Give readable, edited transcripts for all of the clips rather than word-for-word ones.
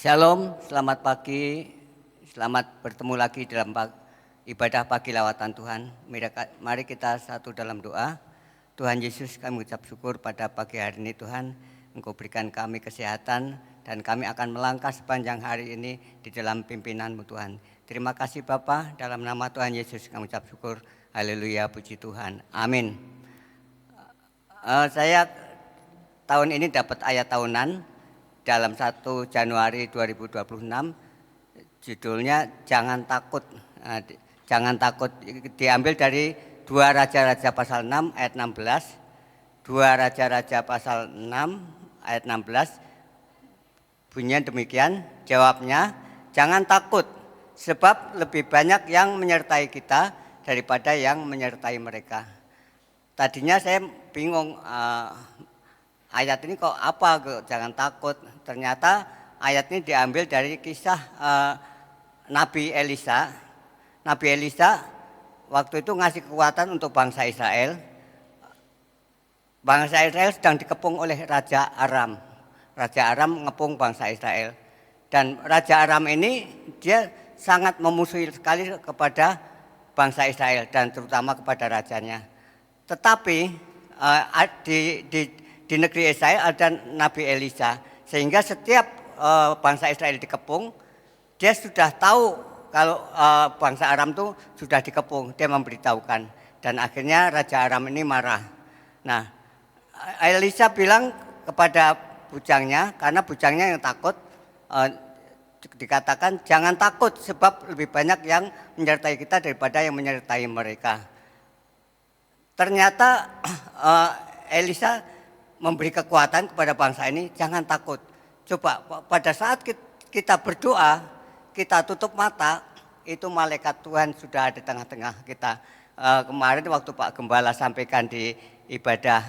Shalom, selamat pagi, selamat bertemu lagi dalam ibadah pagi lawatan Tuhan. Mari kita satu dalam doa. Tuhan Yesus, kami ucap syukur pada pagi hari ini Tuhan, Engkau berikan kami kesehatan dan kami akan melangkah sepanjang hari ini di dalam pimpinan-Mu Tuhan. Terima kasih Bapa, dalam nama Tuhan Yesus kami ucap syukur. Haleluya, puji Tuhan. Amin. Saya tahun ini dapat ayat tahunan dalam 1 Januari 2026, judulnya Jangan Takut. Jangan takut diambil dari 2 Raja-Raja pasal 6 ayat 16. 2 Raja-Raja pasal 6 ayat 16 bunyinya demikian, jawabnya, jangan takut sebab lebih banyak yang menyertai kita daripada yang menyertai mereka. Tadinya saya bingung, ayat ini kok apa, jangan takut. Ternyata ayat ini diambil dari kisah Nabi Elisa. Nabi Elisa waktu itu ngasih kekuatan untuk bangsa Israel. Bangsa Israel sedang dikepung oleh Raja Aram. Raja Aram mengepung bangsa Israel. Dan Raja Aram ini dia sangat memusuhi sekali kepada bangsa Israel dan terutama kepada rajanya. Tetapi di negeri Israel ada Nabi Elisa, sehingga setiap bangsa Israel dikepung, dia sudah tahu kalau bangsa Aram itu sudah dikepung, dia memberitahukan. Dan akhirnya Raja Aram ini marah. Nah, Elisa bilang kepada bujangnya, karena bujangnya yang takut, dikatakan jangan takut sebab lebih banyak yang menyertai kita daripada yang menyertai mereka. Ternyata Elisa memberi kekuatan kepada bangsa ini, jangan takut. Coba pada saat kita berdoa, kita tutup mata, itu malaikat Tuhan sudah ada di tengah-tengah kita. Kemarin waktu Pak Gembala sampaikan di ibadah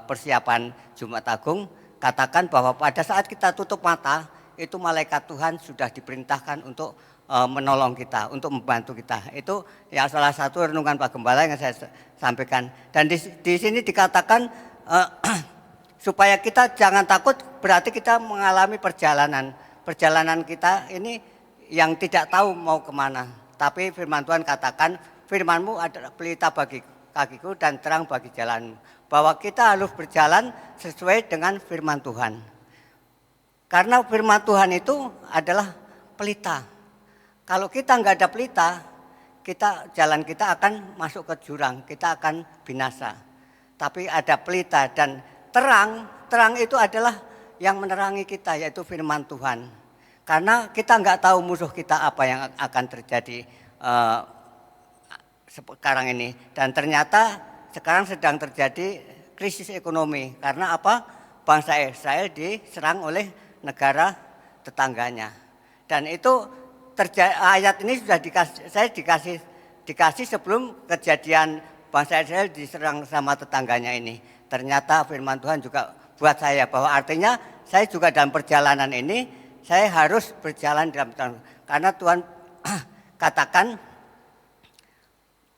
persiapan Jumat Agung, katakan bahwa pada saat kita tutup mata, itu malaikat Tuhan sudah diperintahkan untuk menolong kita, untuk membantu kita. Itu ya salah satu renungan Pak Gembala yang saya sampaikan. Dan di sini dikatakan supaya kita jangan takut, berarti kita mengalami perjalanan. Perjalanan kita ini yang tidak tahu mau kemana. Tapi firman Tuhan katakan, firman-Mu adalah pelita bagi kakiku dan terang bagi jalanmu. Bahwa kita harus berjalan sesuai dengan firman Tuhan. Karena firman Tuhan itu adalah pelita. Kalau kita nggak ada pelita, jalan kita akan masuk ke jurang, kita akan binasa. Tapi ada pelita dan terang itu adalah yang menerangi kita, yaitu firman Tuhan. Karena kita nggak tahu musuh kita apa yang akan terjadi sekarang ini. Dan ternyata sekarang sedang terjadi krisis ekonomi. Karena apa? Bangsa Israel diserang oleh negara tetangganya. Dan itu ayat ini sudah dikasih sebelum kejadian bangsa Israel diserang sama tetangganya ini. Ternyata firman Tuhan juga buat saya bahwa artinya saya juga dalam perjalanan ini saya harus berjalan dalam Tuhan. Karena Tuhan katakan,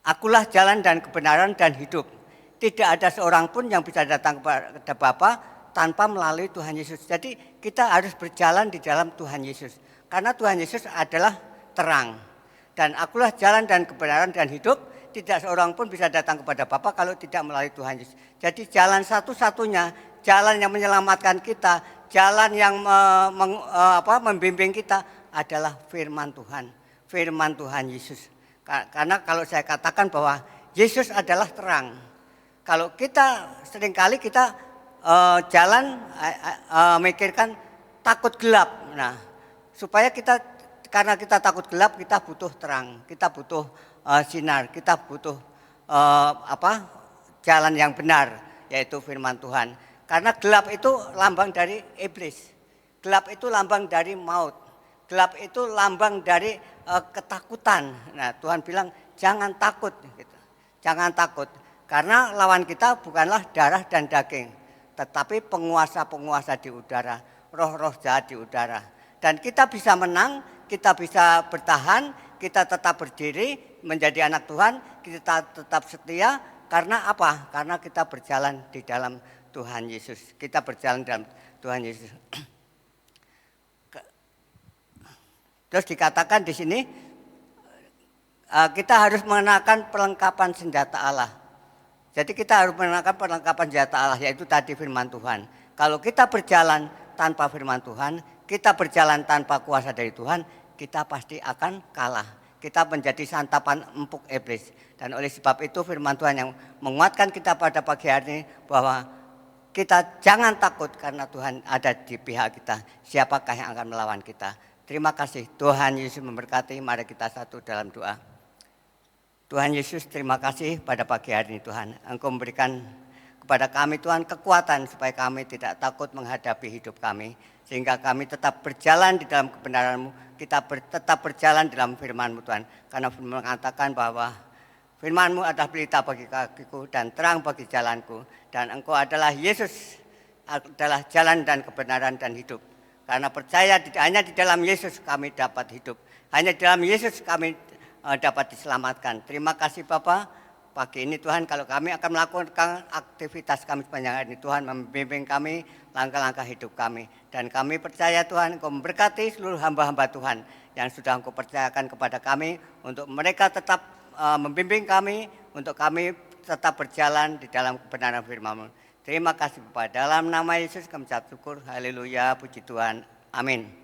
akulah jalan dan kebenaran dan hidup. Tidak ada seorang pun yang bisa datang kepada Bapa tanpa melalui Tuhan Yesus. Jadi kita harus berjalan di dalam Tuhan Yesus. Karena Tuhan Yesus adalah terang. Dan akulah jalan dan kebenaran dan hidup. Tidak seorang pun bisa datang kepada Bapa kalau tidak melalui Tuhan Yesus. Jadi jalan satu-satunya, jalan yang menyelamatkan kita, jalan yang membimbing kita adalah firman Tuhan. Firman Tuhan Yesus. Karena kalau saya katakan bahwa Yesus adalah terang. Kalau kita seringkali kita jalan mikirkan takut gelap. Nah, supaya karena kita takut gelap, kita butuh terang, kita butuh sinar, kita butuh jalan yang benar, yaitu firman Tuhan. Karena gelap itu lambang dari iblis, gelap itu lambang dari maut, gelap itu lambang dari ketakutan. Nah, Tuhan bilang jangan takut, gitu. Jangan takut, karena lawan kita bukanlah darah dan daging, tetapi penguasa-penguasa di udara, roh-roh jahat di udara. Dan kita bisa menang, kita bisa bertahan, kita tetap berdiri menjadi anak Tuhan, kita tetap setia. Karena apa? Karena kita berjalan di dalam Tuhan Yesus. Kita berjalan dalam Tuhan Yesus. Terus dikatakan di sini kita harus mengenakan perlengkapan senjata Allah. Jadi kita harus mengenakan perlengkapan senjata Allah, yaitu tadi firman Tuhan. Kalau kita berjalan tanpa firman Tuhan, kita berjalan tanpa kuasa dari Tuhan, kita pasti akan kalah. Kita menjadi santapan empuk iblis. Dan oleh sebab itu firman Tuhan yang menguatkan kita pada pagi hari ini bahwa kita jangan takut karena Tuhan ada di pihak kita. Siapakah yang akan melawan kita? Terima kasih. Tuhan Yesus memberkati. Mari kita satu dalam doa. Tuhan Yesus, terima kasih pada pagi hari ini Tuhan. Engkau memberikan kepada kami Tuhan kekuatan supaya kami tidak takut menghadapi hidup kami. Sehingga kami tetap berjalan di dalam kebenaran-Mu. Kita tetap berjalan dalam firman-Mu Tuhan. Karena firman mengatakan bahwa firman-Mu adalah pelita bagi kakiku dan terang bagi jalanku. Dan Engkau adalah Yesus, adalah jalan dan kebenaran dan hidup. Karena percaya hanya di dalam Yesus kami dapat hidup. Hanya di dalam Yesus kami dapat diselamatkan. Terima kasih Bapa. Pagi ini Tuhan, kalau kami akan melakukan aktivitas kami sepanjang hari ini, Tuhan membimbing kami langkah-langkah hidup kami. Dan kami percaya Tuhan, Engkau memberkati seluruh hamba-hamba Tuhan yang sudah Engkau percayakan kepada kami, untuk mereka tetap membimbing kami, untuk kami tetap berjalan di dalam kebenaran firman-Mu. Terima kasih Bapa. Dalam nama Yesus kami ucap syukur. Haleluya, puji Tuhan. Amin.